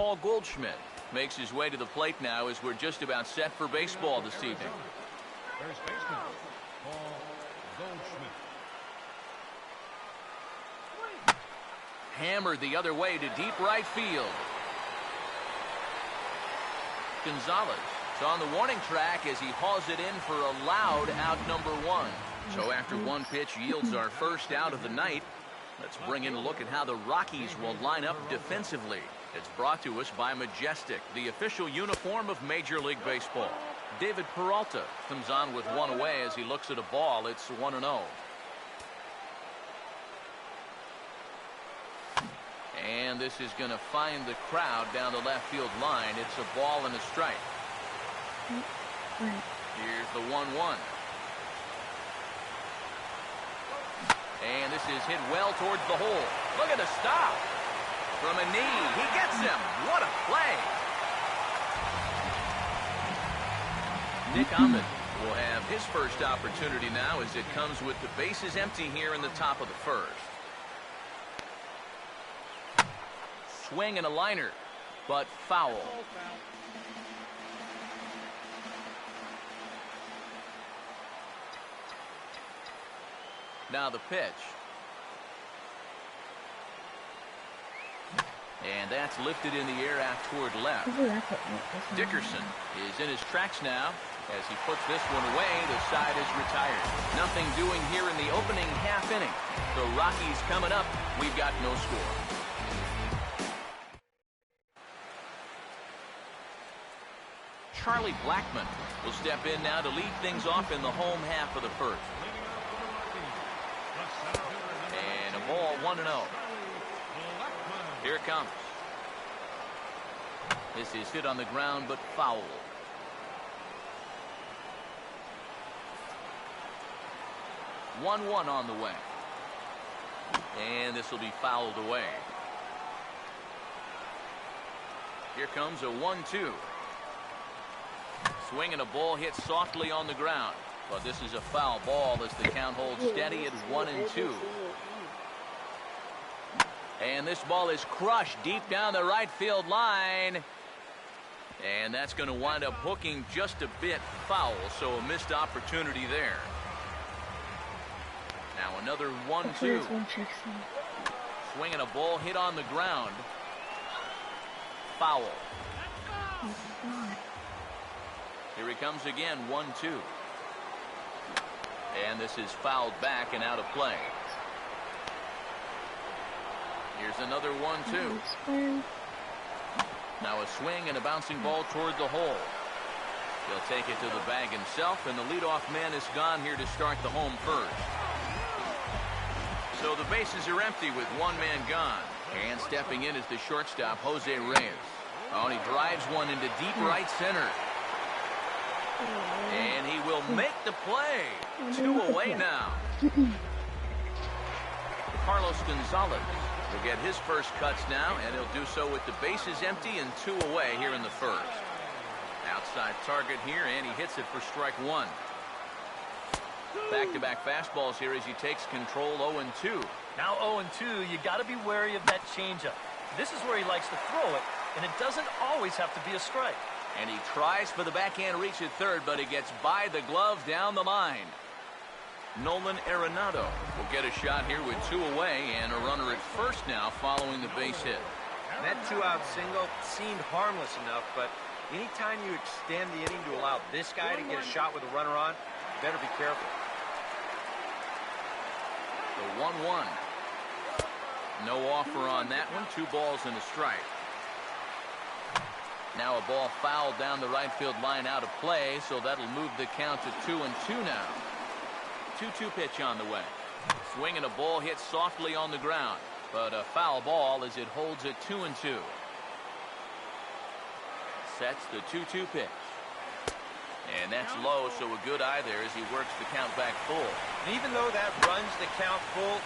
Paul Goldschmidt makes his way to the plate now as we're just about set for baseball this evening. First baseman, Paul Goldschmidt. Hammered the other way to deep right field. Gonzalez is on the warning track as he hauls it in for a loud out number 1. So after one pitch yields our first out of the night, let's bring in a look at how the Rockies will line up defensively. It's brought to us by Majestic, the official uniform of Major League Baseball. David Peralta comes on with one away as he looks at a ball. It's 1-0. And this is going to find the crowd down the left field line. It's a ball and a strike. Here's the 1-1. And this is hit well towards the hole. Look at the stop. From a knee. He gets him. What a play. Nick Ahmed will have his first opportunity now as it comes with the bases empty here in the top of the first. Swing and a liner, but foul. Now the pitch. And that's lifted in the air out toward left. Dickerson is in his tracks now as he puts this one away. The side is retired. Nothing doing here in the opening half inning. The Rockies coming up. We've got no score. Charlie Blackmon will step in now to lead things off in the home half of the first. And a ball 1-0. Here it comes. This is hit on the ground but foul. One on the way. And this will be fouled away. Here comes a 1-2. Swing and a ball hit softly on the ground. But this is a foul ball as the count holds steady at 1-2. And this ball is crushed deep down the right field line. And that's going to wind up hooking just a bit foul. So a missed opportunity there. Now another 1-2. Swing and a ball hit on the ground. Foul. Here he comes again, 1-2. And this is fouled back and out of play. Here's another 1-2. Now a swing and a bouncing ball toward the hole. He'll take it to the bag himself, and the leadoff man is gone here to start the home first. So the bases are empty with one man gone. And stepping in is the shortstop, Jose Reyes. Oh, and he drives one into deep right center. And he will make the play. 2 away now. Carlos Gonzalez will get his first cuts now, and he'll do so with the bases empty and 2 away here in the first. Outside target here, and he hits it for strike 1. Back-to-back fastballs here as he takes control. 0-2. Now 0-2, you got to be wary of that changeup. This is where he likes to throw it, and it doesn't always have to be a strike. And he tries for the backhand reach at third, but he gets by the glove down the line. Nolan Arenado will get a shot here with 2 away and a runner at first now following the base hit. That 2-out single seemed harmless enough, but anytime you extend the inning to allow this guy to get a shot with a runner on, you better be careful. The 1-1. No offer on that one. 2 balls and a strike. Now a ball fouled down the right field line out of play, so that'll move the count to 2-2 now. 2-2 pitch on the way. Swing and a ball hit softly on the ground, but a foul ball as it holds at 2-2. Sets the 2-2 pitch. And that's low, so a good eye there as he works the count back full. And even though that runs the count full,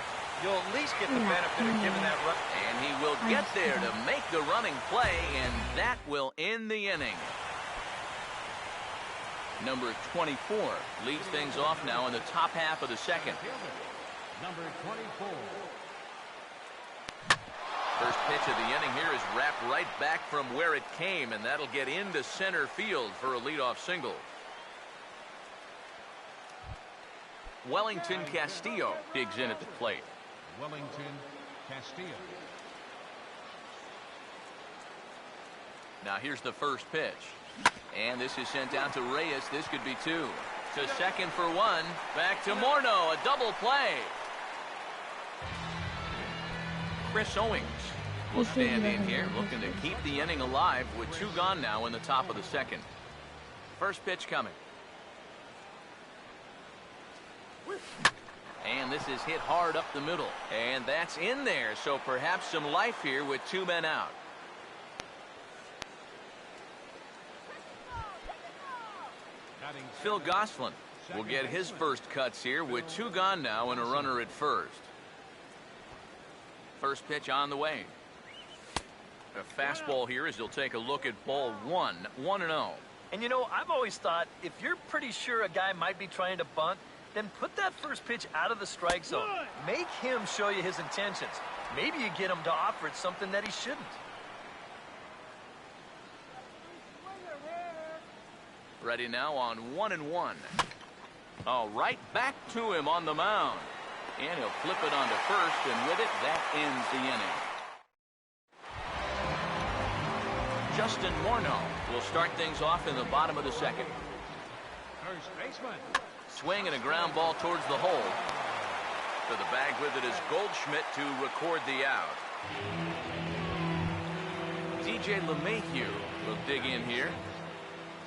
you'll at least get the benefit of giving that run. And he will get there to make the running play, and that will end the inning. Number 24 leads things off now in the top half of the second. Number 24. First pitch of the inning here is wrapped right back from where it came, and that'll get into center field for a leadoff single. Wellington Castillo digs in at the plate. Wellington Castillo. Now here's the first pitch. And this is sent out to Reyes. This could be two. To second for one. Back to Morneau. A double play. Chris Owings will stand in here looking to keep the inning alive with two gone now in the top of the second. First pitch coming. And this is hit hard up the middle. And that's in there. So perhaps some life here with two men out. Phil Gosselin will get his first cuts here with two gone now and a runner at first. First pitch on the way. A fastball here as he'll take a look at ball one. 1-0. And you know, I've always thought if you're pretty sure a guy might be trying to bunt, then put that first pitch out of the strike zone. Make him show you his intentions. Maybe you get him to offer it something that he shouldn't. Ready now on 1-1. All right, back to him on the mound. And he'll flip it onto first, and with it, that ends the inning. Justin Morneau will start things off in the bottom of the second. First baseman. Swing and a ground ball towards the hole. To the bag with it is Goldschmidt to record the out. DJ LeMahieu will dig in here.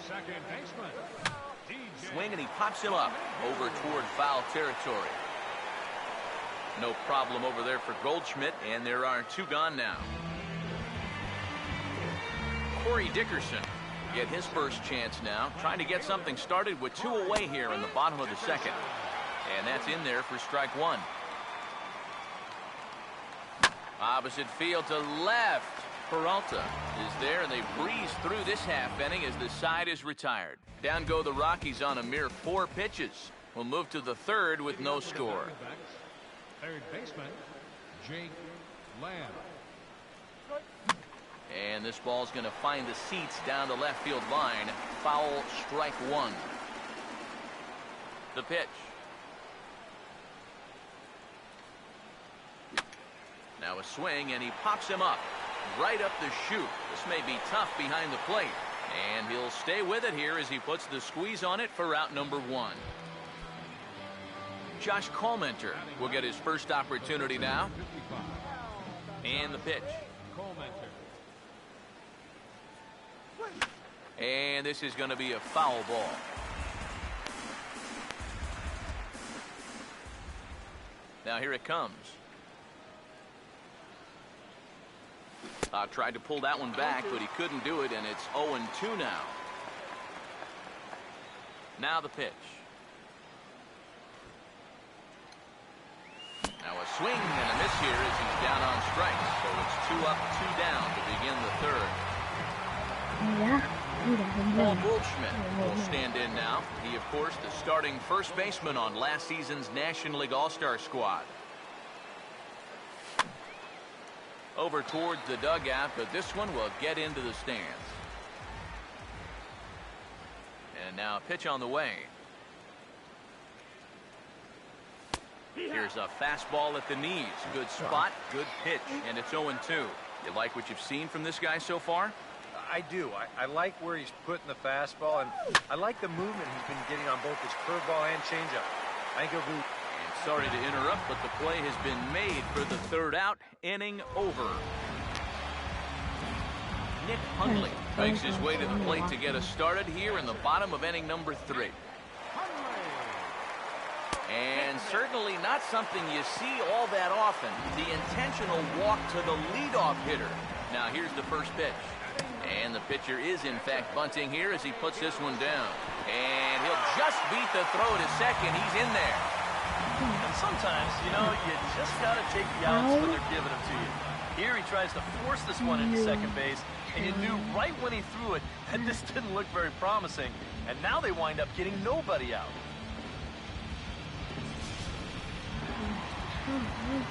Second baseman. Swing and he pops him up over toward foul territory. No problem over there for Goldschmidt, and there are two gone now. Corey Dickerson will get his first chance now, trying to get something started with two away here in the bottom of the second. And that's in there for strike one. Opposite field to left. Peralta is there, and they breeze through this half inning as the side is retired. Down go the Rockies on a mere 4 pitches. We'll move to the third with no score. Third baseman, Jake Lamb. And this ball's going to find the seats down the left field line. Foul, strike one. The pitch. Now a swing, and he pops him up right up the chute. This may be tough behind the plate, and he'll stay with it here as he puts the squeeze on it for out number one. Josh Collmenter will get his first opportunity now. And the pitch. And this is going to be a foul ball. Now here it comes. Tried to pull that one back, but he couldn't do it, and it's 0-2 now. Now the pitch. Now a swing and a miss here as he's down on strikes. So it's 2 up, 2 down to begin the third. Paul Goldschmidt will stand in now. He, of course, the starting first baseman on last season's National League All-Star squad. Over towards the dugout, but this one will get into the stands. And now a pitch on the way. Here's a fastball at the knees. Good spot, good pitch, and it's 0-2. You like what you've seen from this guy so far? I do. I like where he's putting the fastball, and I like the movement he's been getting on both his curveball and changeup. I think he'll do. And sorry to interrupt, but the play has been made for the third out. Inning over. Nick Hundley makes his way to the plate to get us started here in the bottom of inning number 3. And certainly not something you see all that often. The intentional walk to the leadoff hitter. Now here's the first pitch. And the pitcher is, in fact, bunting here as he puts this one down. And he'll just beat the throw to second. He's in there. And sometimes, you know, you just got to take the outs when they're giving them to you. Here he tries to force this one into second base, and you knew right when he threw it that this didn't look very promising. And now they wind up getting nobody out.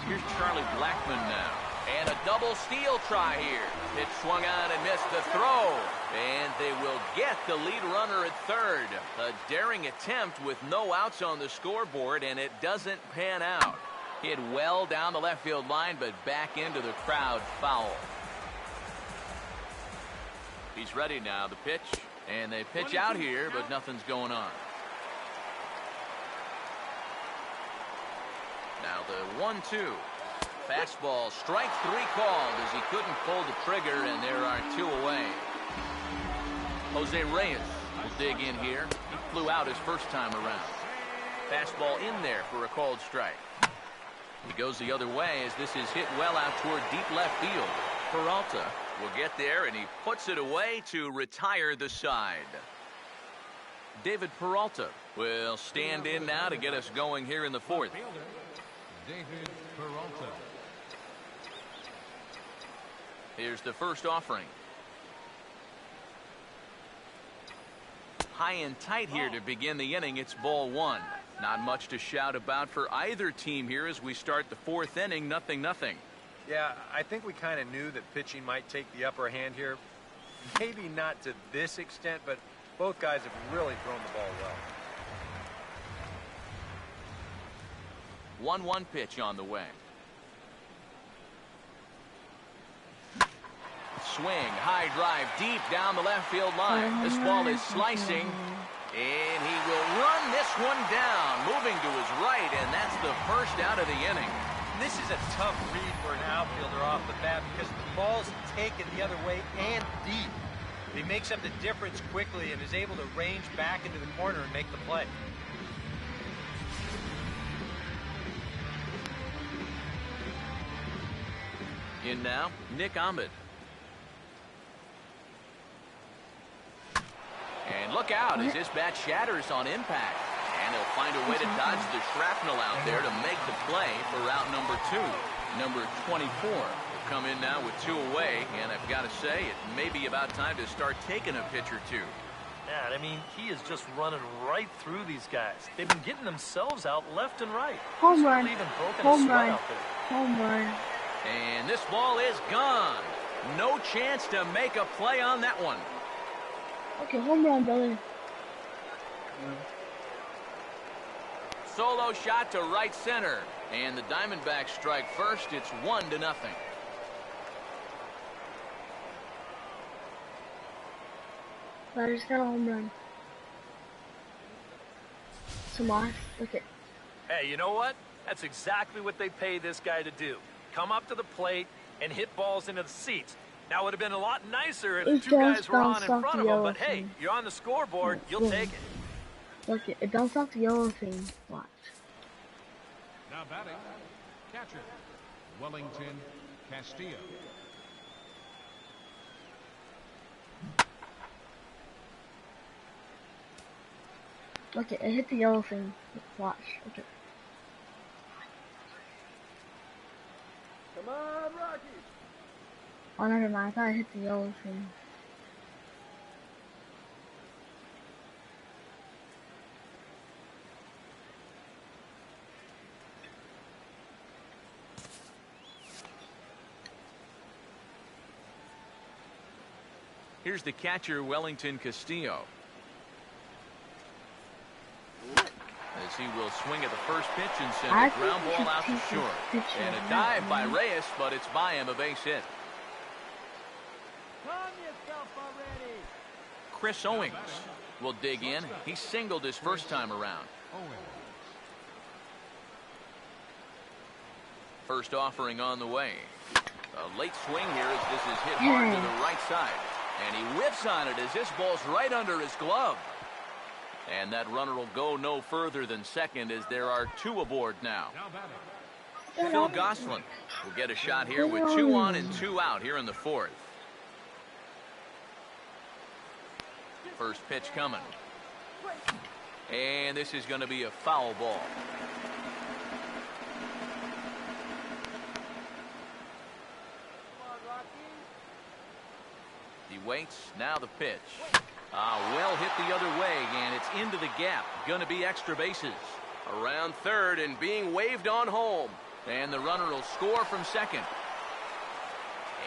Here's Charlie Blackmon now. And a double steal try here. Pitch swung on and missed the throw. And they will get the lead runner at third. A daring attempt with no outs on the scoreboard, and it doesn't pan out. Hit well down the left field line, but back into the crowd, foul. He's ready now, the pitch. And they pitch out here, but nothing's going on. Now the 1-2. Fastball, strike 3 called as he couldn't pull the trigger, and there are 2 away. Jose Reyes will dig in here. He flew out his first time around. Fastball in there for a called strike. He goes the other way as this is hit well out toward deep left field. Peralta will get there, and he puts it away to retire the side. David Peralta will stand in now to get us going here in the 4th. David Peralta. Here's the first offering. High and tight here to begin the inning. It's ball 1. Not much to shout about for either team here as we start the 4th inning. 0-0. Yeah, I think we kind of knew that pitching might take the upper hand here. Maybe not to this extent, but both guys have really thrown the ball well. 1-1 pitch on the way. Swing, high drive, deep down the left field line. This ball is slicing, and he will run this one down, moving to his right, and that's the first out of the inning. This is a tough read for an outfielder off the bat because the ball's taken the other way and deep. He makes up the difference quickly and is able to range back into the corner and make the play. In now, Nick Ahmed. And look out as this bat shatters on impact. And he'll find a way to dodge the shrapnel out there to make the play for route number 2. Number 24 will come in now with 2 away. And I've got to say, it may be about time to start taking a pitch or 2. Yeah, I mean, he is just running right through these guys. They've been getting themselves out left and right. Home run. Even broken a Home sweat run. out there. Home run. And this ball is gone. No chance to make a play on that one. Okay, home run, brother. Solo shot to right center. And the Diamondbacks strike first. It's 1-0. I just got a home run. Tomas, look at. Hey, you know what? That's exactly what they pay this guy to do. Come up to the plate and hit balls into the seats. Now, it would have been a lot nicer if It 2 guys does were on bounce in off front the of him, yellow but hey, thing. you're on the scoreboard, you'll take it. Look, it bounced off the yellow thing. Watch. Now batting, catcher, Wellington Castillo. Look, it hit the yellow thing. Watch. Okay. Come on, Rocky! Oh, never mind. I thought I hit the yellow thing. Here's the catcher, Wellington Castillo. As he will swing at the first pitch and send a ground ball out to short. And a dive by Reyes, but it's by him, a base hit. Chris Owings will dig in. He singled his first time around. First offering on the way. A late swing here as this is hit hard to the right side. And he whiffs on it as this ball's right under his glove. And that runner will go no further than second as there are 2 aboard now. Phil Gosselin will get a shot here with 2 on and 2 out here in the 4th. First pitch coming. And this is going to be a foul ball. He waits. Now the pitch. Well hit the other way, and it's into the gap. Going to be extra bases. Around third and being waved on home. And the runner will score from second.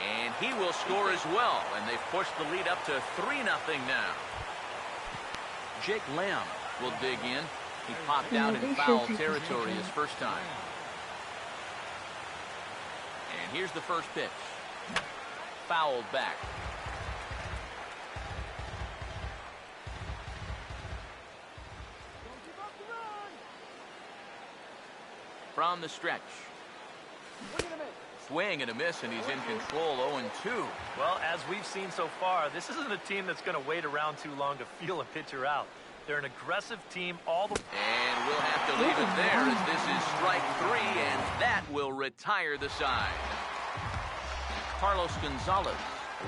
And he will score as well, and they've pushed the lead up to 3-0 now. Jake Lamb will dig in. He popped out in foul territory his first time. And here's the first pitch. Fouled back. From the stretch. Swing and a miss, and he's in control, 0-2. Well, as we've seen so far, this isn't a team that's going to wait around too long to feel a pitcher out. They're an aggressive team all the way. And we'll have to leave it there as this is strike 3, and that will retire the side. Carlos Gonzalez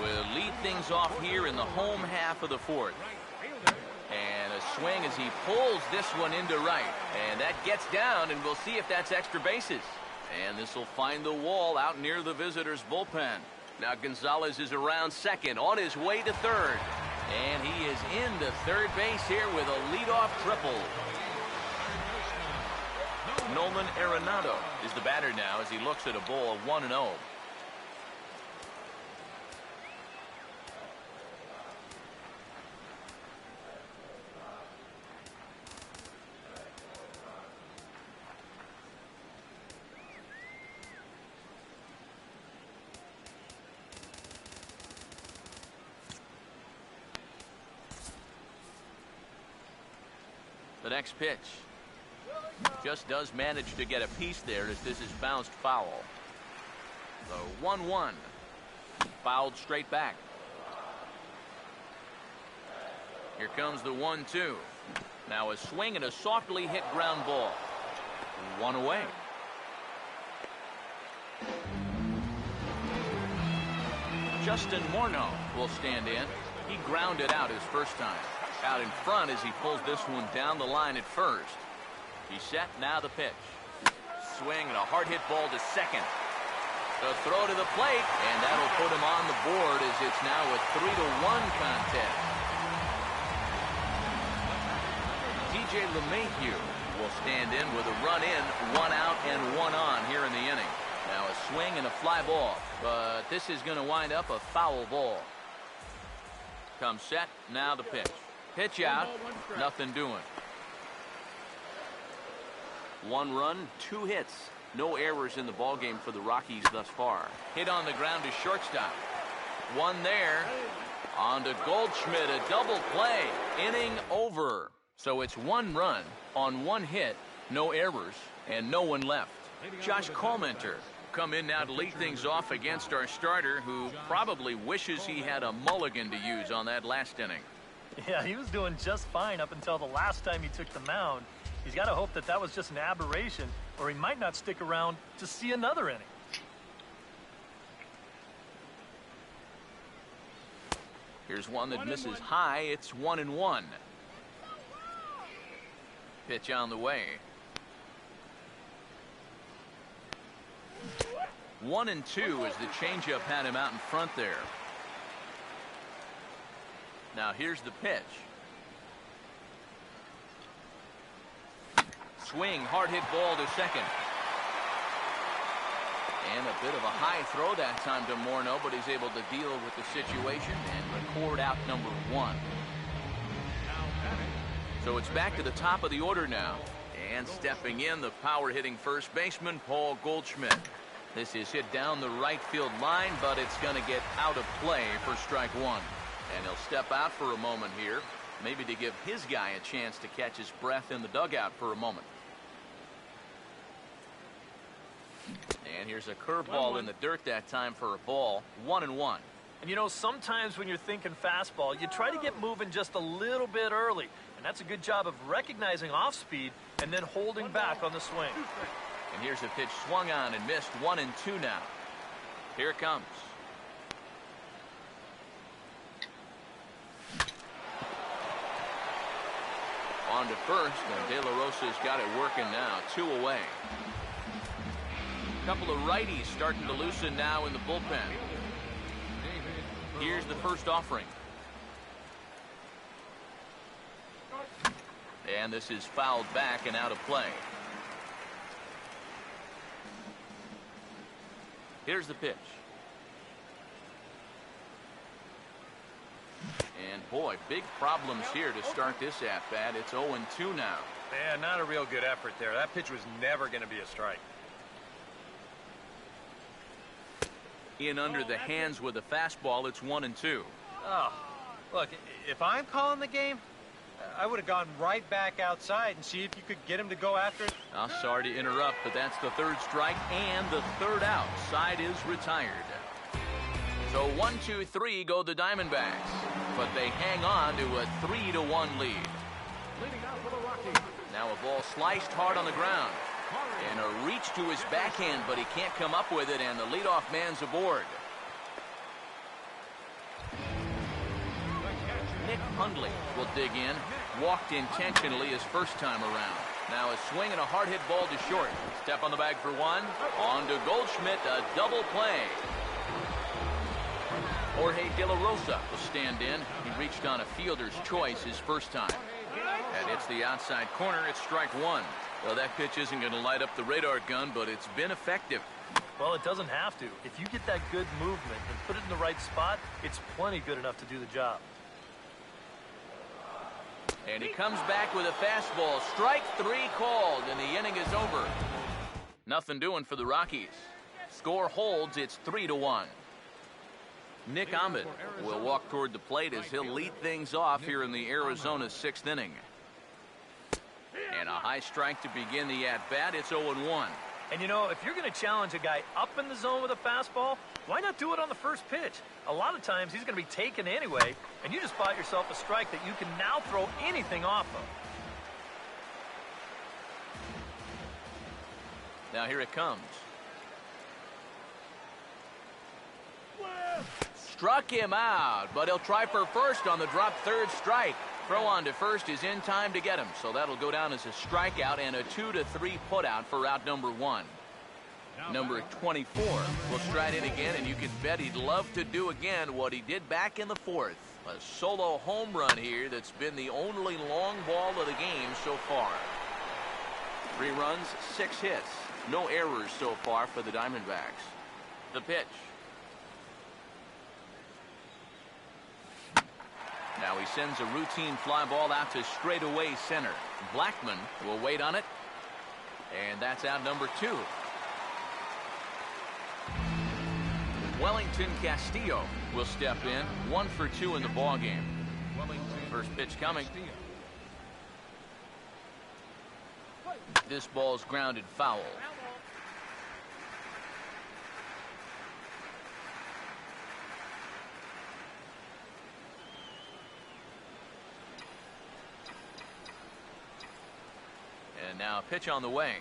will lead things off here in the home half of the fourth. And a swing as he pulls this one into right. And that gets down, and we'll see if that's extra bases. And this will find the wall out near the visitors' bullpen. Now Gonzalez is around second, on his way to third. And he is into third base here with a leadoff triple. Nolan Arenado is the batter now as he looks at a ball 1-0. The next pitch just does manage to get a piece there as this is bounced foul. The 1-1 fouled straight back. Here comes the 1-2. Now a swing and a softly hit ground ball. 1 away. Justin Morneau will stand in. He grounded out his first time. Out in front as he pulls this one down the line at first. He's set, now the pitch. Swing and a hard hit ball to second. The throw to the plate, and that'll put him on the board as it's now a 3-1 contest. TJ LeMahieu will stand in with a run in, 1 out and 1 on here in the inning. Now a swing and a fly ball, but this is going to wind up a foul ball. Comes set, now the pitch. Pitch out, nothing doing. 1 run, 2 hits. No errors in the ballgame for the Rockies thus far. Hit on the ground to shortstop. 1 there. On to Goldschmidt, a double play. Inning over. So it's 1 run on 1 hit, no errors, and no one left. Josh Collmenter come in now to lead things off against our starter, who probably wishes he had a mulligan to use on that last inning. Yeah, he was doing just fine up until the last time he took the mound. He's got to hope that that was just an aberration, or he might not stick around to see another inning. Here's one that misses high. It's 1-1. Pitch on the way. 1-2 as the changeup had him out in front there. Now here's the pitch. Swing, hard hit ball to second. And a bit of a high throw that time to Morneau, but he's able to deal with the situation and record out number 1. So it's back to the top of the order now. And stepping in, the power-hitting first baseman, Paul Goldschmidt. This is hit down the right field line, but it's going to get out of play for strike 1. And he'll step out for a moment here, maybe to give his guy a chance to catch his breath in the dugout for a moment. And here's a curveball in the dirt that time for a ball. 1-1. And you know, sometimes when you're thinking fastball, you try to get moving just a little bit early. And that's a good job of recognizing off speed and then holding back on the swing. And here's a pitch swung on and missed. 1-2 now. Here it comes. On to first, and De La Rosa's got it working now. 2 away. A couple of righties starting to loosen now in the bullpen. Here's the first offering. And this is fouled back and out of play. Here's the pitch. And boy, big problems here to start this at-bat. It's 0-2 now. Yeah, not a real good effort there. That pitch was never going to be a strike. In under the hands with a fastball, it's 1-2. Oh, look, if I'm calling the game, I would have gone right back outside and see if you could get him to go after it. I'm sorry to interrupt, but that's the third strike and the third out. Side is retired. So 1-2-3 go the Diamondbacks, but they hang on to a 3-1 lead. Leading out for the Rockies. Now a ball sliced hard on the ground. And a reach to his backhand, but he can't come up with it, and the leadoff man's aboard. Nick Hundley will dig in. Walked intentionally his first time around. Now a swing and a hard hit ball to short. Step on the bag for one. On to Goldschmidt, a double play. Jorge De La Rosa will stand in. He reached on a fielder's choice his first time. And it's the outside corner. It's strike one. Well, that pitch isn't going to light up the radar gun, but it's been effective. Well, it doesn't have to. If you get that good movement and put it in the right spot, it's plenty good enough to do the job. And he comes back with a fastball. Strike three called, and the inning is over. Nothing doing for the Rockies. Score holds. It's 3-1. Nick Ahmed will walk toward the plate as he'll lead things off here in the Arizona sixth inning. And a high strike to begin the at-bat. It's 0-1. And you know, if you're going to challenge a guy up in the zone with a fastball, why not do it on the first pitch? A lot of times he's going to be taken anyway, and you just bought yourself a strike that you can now throw anything off of. Now here it comes. Struck him out, but he'll try for first on the drop third strike. Throw on to first is in time to get him, so that'll go down as a strikeout and a 2-3 putout for out number one. Number 24 will stride in again, and you can bet he'd love to do again what he did back in the fourth. A solo home run here that's been the only long ball of the game so far. 3 runs, 6 hits. No errors so far for the Diamondbacks. The pitch. Now he sends a routine fly ball out to straightaway center. Blackman will wait on it. And that's out number 2. Wellington Castillo will step in. 1 for 2 in the ballgame. First pitch coming. This ball's grounded foul. And now a pitch on the way.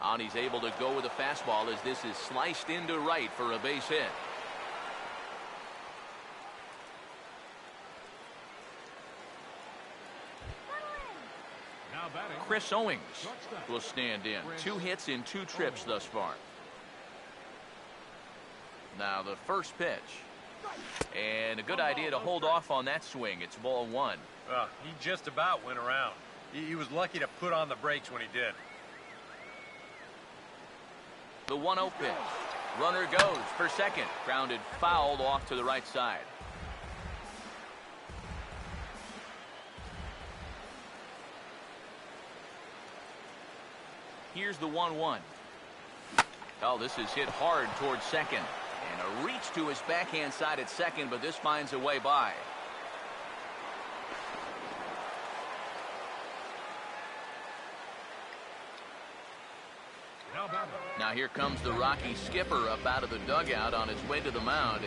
And he's able to go with a fastball as this is sliced into right for a base hit. Chris Owings will stand in. 2 hits in 2 trips thus far. Now the first pitch. And a good idea to hold off on that swing. It's ball 1. He just about went around. He was lucky to put on the brakes when he did. The 1-0 pitch. Runner goes for second. Grounded fouled off to the right side. Here's the 1-1. Oh, this is hit hard towards second. And a reach to his backhand side at second, but this finds a way by. Now here comes the Rocky skipper up out of the dugout on his way to the mound.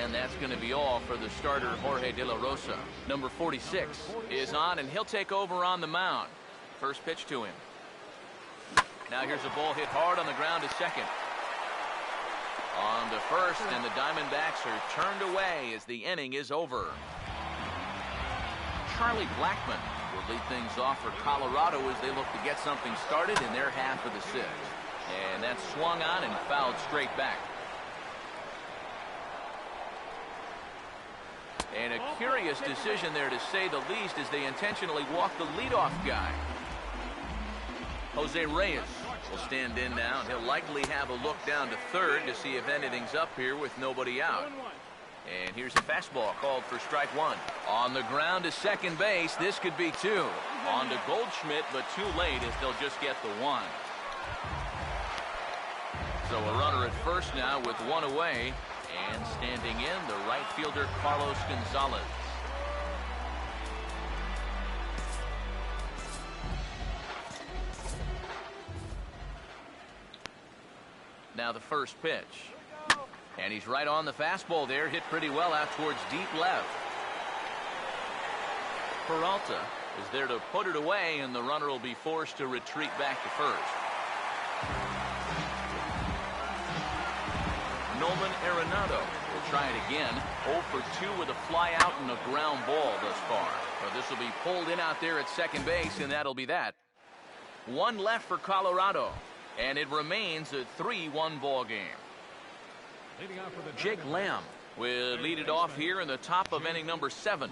And that's going to be all for the starter, Jorge De La Rosa. Number 46 is on, and he'll take over on the mound. First pitch to him. Now here's a ball hit hard on the ground to second. On to first, and the Diamondbacks are turned away as the inning is over. Charlie Blackman will lead things off for Colorado as they look to get something started in their half of the 6th. And that's swung on and fouled straight back. And a curious decision there, to say the least, as they intentionally walk the leadoff guy. Jose Reyes will stand in now, and he'll likely have a look down to third to see if anything's up here with nobody out. And here's a fastball called for strike one. On the ground to second base. This could be two. On to Goldschmidt, but too late as they'll just get the one. So a runner at first now with one away. And standing in, the right fielder, Carlos Gonzalez. Now the first pitch. And he's right on the fastball there, hit pretty well out towards deep left. Peralta is there to put it away, and the runner will be forced to retreat back to first. Nolan Arenado will try it again. 0 for 2 with a fly out and a ground ball thus far. So this will be pulled in out there at second base, and that'll be that. One left for Colorado, and it remains a 3-1 ball game. Jake Lamb will lead it off here in the top of inning number 7.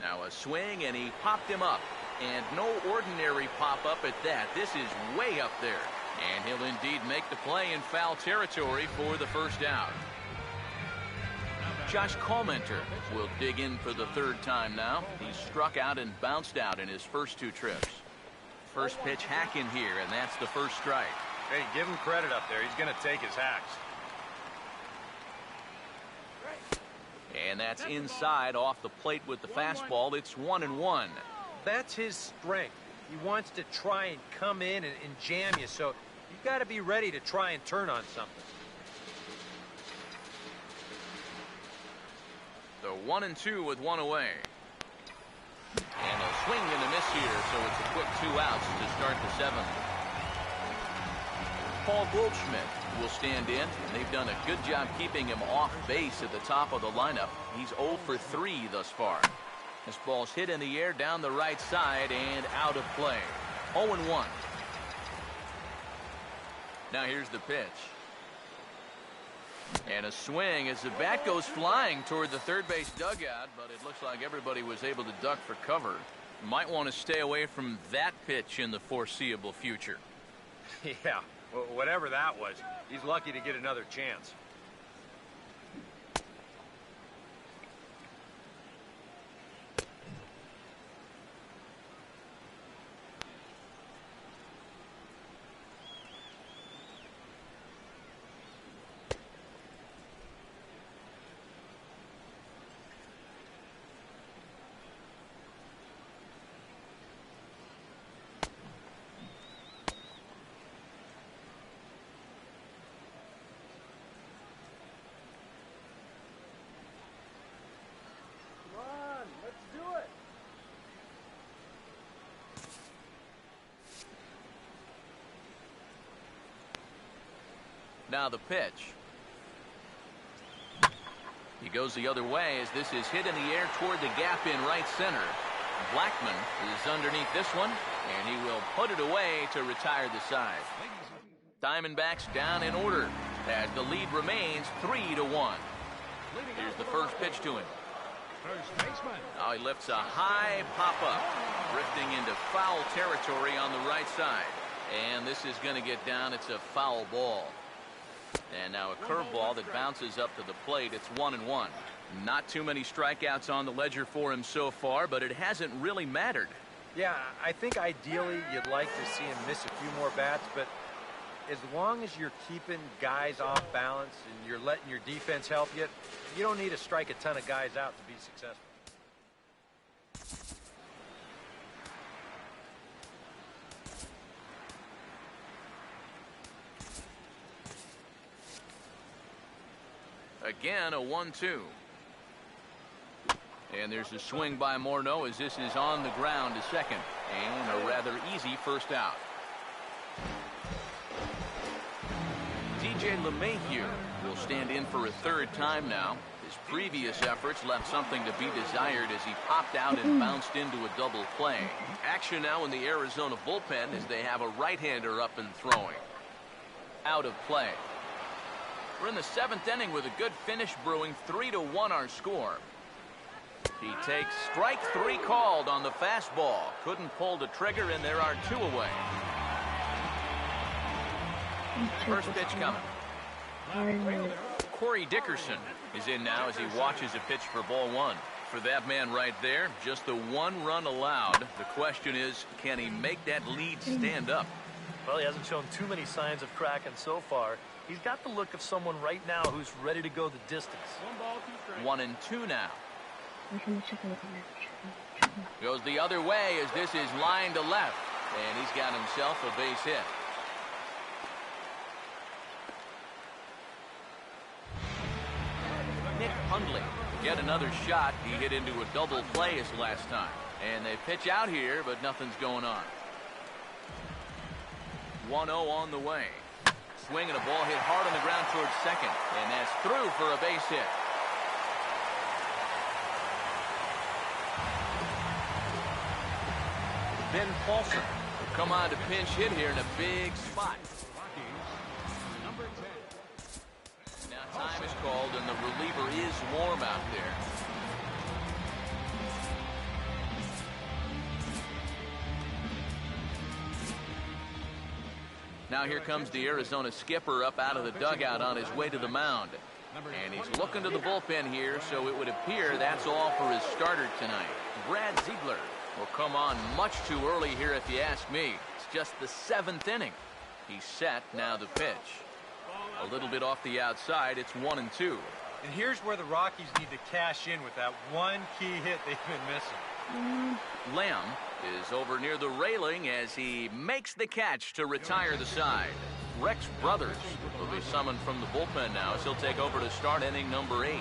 Now a swing, and he popped him up. And no ordinary pop-up at that. This is way up there. And he'll indeed make the play in foul territory for the first out. Josh Collmenter will dig in for the third time now. He struck out and bounced out in his first 2 trips. First pitch hack in here, and that's the first strike. Hey, give him credit up there. He's going to take his hacks. And that's inside off the plate with the fastball. It's 1-1. That's his strength. He wants to try and come in and jam you, so you've got to be ready to try and turn on something. So 1-2 with one away. And a swing and a miss here, so it's a quick 2 outs to start the 7th. Paul Goldschmidt will stand in. They've done a good job keeping him off base at the top of the lineup. He's 0 for 3 thus far. This ball's hit in the air down the right side and out of play. 0-1. Now here's the pitch. And a swing as the bat goes flying toward the third base dugout, but it looks like everybody was able to duck for cover. Might want to stay away from that pitch in the foreseeable future. Yeah, well, whatever that was, he's lucky to get another chance. Now the pitch. He goes the other way as this is hit in the air toward the gap in right center. Blackman is underneath this one, and he will put it away to retire the side. Diamondbacks down in order as the lead remains 3-1. Here's the first pitch to him. Now he lifts a high pop-up, drifting into foul territory on the right side. And this is going to get down. It's a foul ball. And now a curveball that bounces up to the plate. It's 1-1. Not too many strikeouts on the ledger for him so far, but it hasn't really mattered. Yeah, I think ideally you'd like to see him miss a few more bats, but as long as you're keeping guys off balance and you're letting your defense help you, you don't need to strike a ton of guys out to be successful. Again, a 1-2. And there's a swing by Morneau as this is on the ground to second. And a rather easy first out. DJ LeMahieu will stand in for a third time now. His previous efforts left something to be desired as he popped out and bounced into a double play. Action now in the Arizona bullpen as they have a right-hander up and throwing. Out of play. We're in the 7th inning with a good finish brewing. 3-1 our score. He takes strike 3 called on the fastball. Couldn't pull the trigger, and there are 2 away. First pitch coming. Corey Dickerson is in now as he watches a pitch for ball one. For that man right there, just the one run allowed. The question is, can he make that lead stand up? Well, he hasn't shown too many signs of cracking so far. He's got the look of someone right now who's ready to go the distance. 1-2 now. Goes the other way as this is line to left. And he's got himself a base hit. Nick Hundley, yet another shot. He hit into a double play his last time. And they pitch out here, but nothing's going on. 1-0 on the way. Swing and a ball hit hard on the ground towards second. And that's through for a base hit. Ben Paulson will come on to pinch hit here in a big spot. Now time is called and the reliever is warm out there. Now here comes the Arizona skipper up out of the dugout on his way to the mound. And he's looking to the bullpen here, so it would appear that's all for his starter tonight. Brad Ziegler will come on much too early here if you ask me. It's just the 7th inning. He's set, now the pitch. A little bit off the outside, it's 1-2. And here's where the Rockies need to cash in with that one key hit they've been missing. Lamb is over near the railing as he makes the catch to retire the side. Rex Brothers will be summoned from the bullpen now as he'll take over to start inning number 8.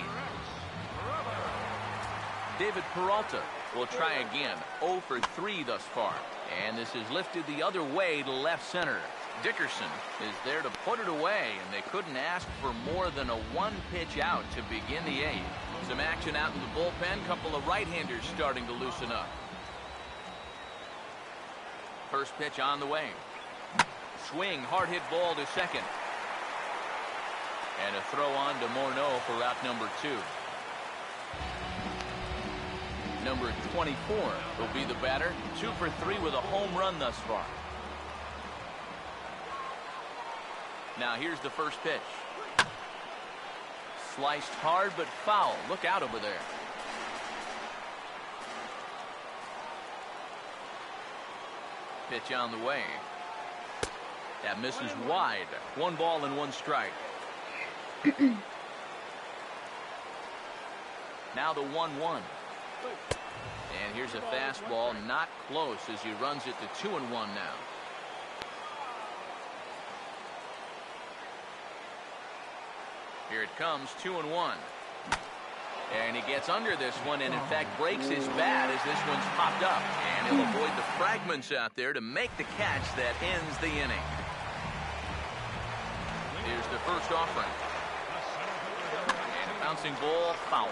David Peralta will try again. 0 for 3 thus far. And this is lifted the other way to left center. Dickerson is there to put it away, and they couldn't ask for more than a one-pitch out to begin the 8th. Some action out in the bullpen. Couple of right-handers starting to loosen up. First pitch on the way. Swing, hard hit ball to second. And a throw on to Morneau for out number 2. Number 24 will be the batter. 2 for 3 with a home run thus far. Now here's the first pitch. Sliced hard but foul. Look out over there. Pitch on the way. That misses wide. 1 ball and 1 strike. Now the 1-1. And here's a fastball, not close as he runs it to 2-1 now. Here it comes, 2-1. And he gets under this one and, in fact, breaks his bat as this one's popped up. And he'll avoid the fragments out there to make the catch that ends the inning. Here's the first offering. And a bouncing ball, foul.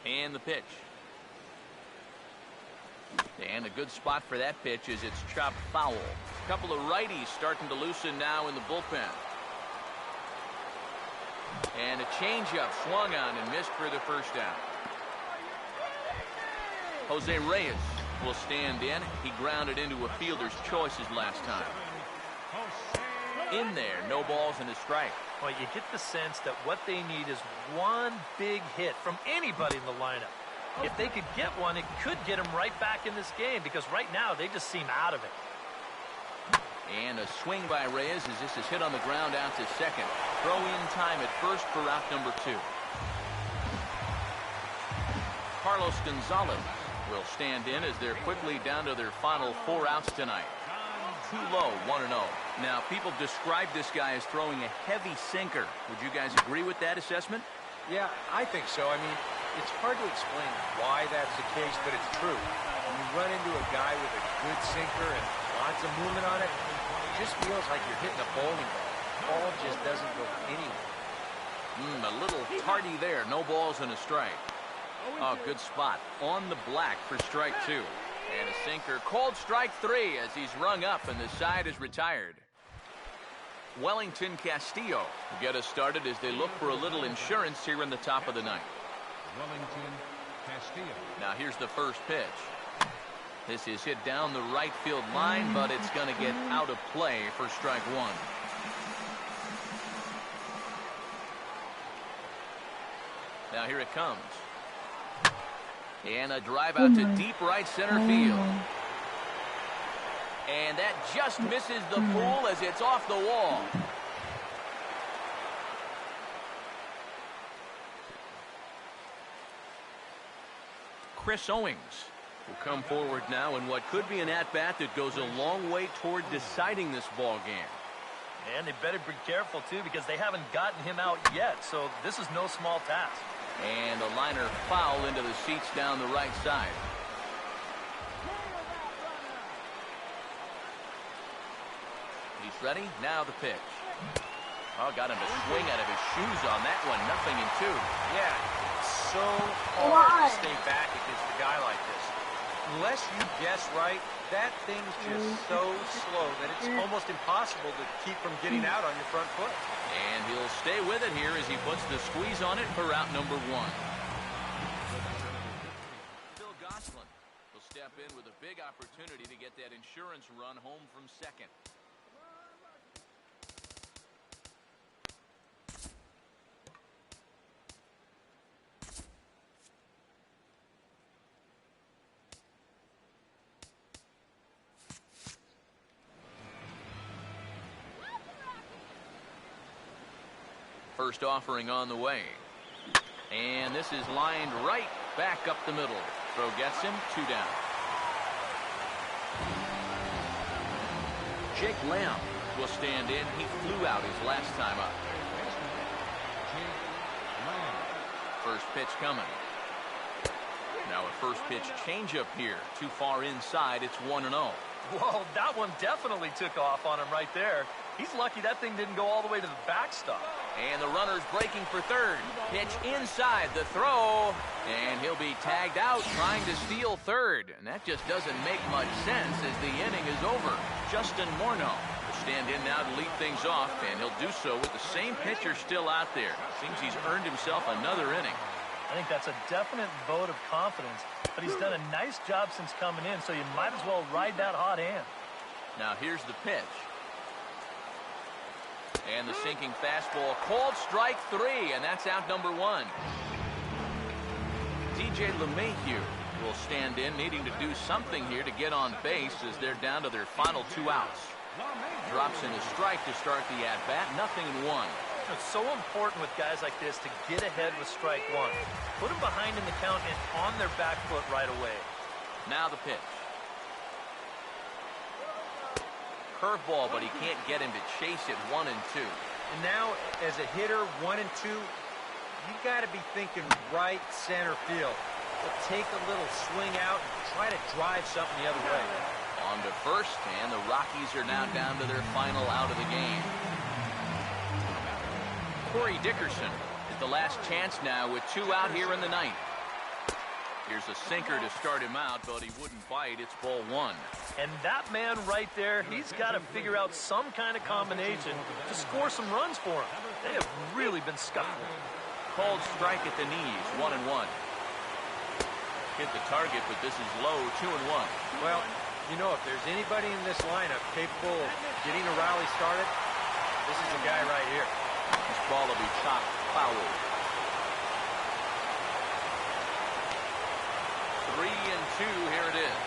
And the pitch. And a good spot for that pitch is it's chopped foul. A couple of righties starting to loosen now in the bullpen. And a changeup swung on and missed for the first out. Jose Reyes will stand in. He grounded into a fielder's choice his last time. In there, no balls and a strike. Well, you get the sense that what they need is one big hit from anybody in the lineup. If they could get one, it could get them right back in this game because right now they just seem out of it. And a swing by Reyes as this is hit on the ground out to second. Throw in time at first for out number 2. Carlos Gonzalez will stand in as they're quickly down to their final 4 outs tonight. Too low, 1-0. Now, people describe this guy as throwing a heavy sinker. Would you guys agree with that assessment? Yeah, I think so. I mean, it's hard to explain why that's the case, but it's true. When you run into a guy with a good sinker and lots of movement on it, it just feels like you're hitting a bowling ball. The ball just doesn't go anywhere. A little tardy there. No balls and a strike. Oh, good spot. On the black for strike 2. And a sinker called strike 3 as he's rung up and the side is retired. Wellington Castillo will get us started as they look for a little insurance here in the top of the ninth. Wellington Castillo. Now here's the first pitch. This is hit down the right field line, but it's going to get out of play for strike one. Now here it comes. And a drive out to deep right center field. And that just misses the pool as it's off the wall. Chris Owings will come forward now in what could be an at-bat that goes a long way toward deciding this ball game. And they better be careful, too, because they haven't gotten him out yet, so this is no small task. And a liner foul into the seats down the right side. He's ready. Now the pitch. Oh, got him to swing out of his shoes on that one. 0-2. Yeah, it's so hard to stay back against a guy like this. Unless you guess right, that thing's just so slow that it's almost impossible to keep from getting out on your front foot. And he'll stay with it here as he puts the squeeze on it for out number one. Phil Gosselin will step in with a big opportunity to get that insurance run home from second. First offering on the way. And this is lined right back up the middle. Throw gets him, 2 down. Jake Lamb will stand in. He flew out his last time up. First pitch coming. Now a first pitch changeup here. Too far inside. It's 1-0. Whoa, that one definitely took off on him right there. He's lucky that thing didn't go all the way to the backstop. And the runner's breaking for third. Pitch inside the throw. And he'll be tagged out trying to steal third. And that just doesn't make much sense as the inning is over. Justin Morneau will stand in now to lead things off. And he'll do so with the same pitcher still out there. Seems he's earned himself another inning. I think that's a definite vote of confidence. But he's done a nice job since coming in, so you might as well ride that hot hand. Now here's the pitch. And the sinking fastball called strike 3, and that's out number 1. DJ LeMahieu will stand in, needing to do something here to get on base as they're down to their final 2 outs. Drops in a strike to start the at-bat, 0-1. It's so important with guys like this to get ahead with strike 1. Put them behind in the count and on their back foot right away. Now the pitch. Curveball, but he can't get him to chase it 1-2. And now, as a hitter, 1 and 2, you got to be thinking right center field. But take a little swing out and try to drive something the other way. On to first, and the Rockies are now down to their final out of the game. Corey Dickerson is the last chance now with 2 out here in the ninth. Here's a sinker to start him out, but he wouldn't bite. It's ball 1. And that man right there, he's got to figure out some kind of combination to score some runs for him. They have really been scuffling. Called strike at the knees, 1-1. Hit the target, but this is low, 2-1. Well, you know, if there's anybody in this lineup capable of getting a rally started, this is the guy right here. This ball will be chopped foul. 3-2, here it is.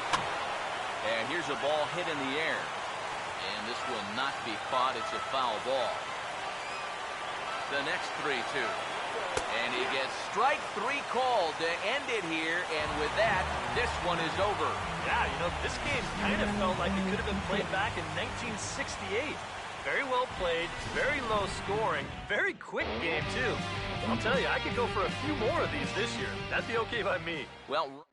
And here's a ball hit in the air. And this will not be caught. It's a foul ball. The next 3-2. And he gets strike 3 called to end it here. And with that, this one is over. Yeah, you know, this game kind of felt like it could have been played back in 1968. Very well played, very low scoring, very quick game, too. I'll tell you, I could go for a few more of these this year. That'd be okay by me. Well...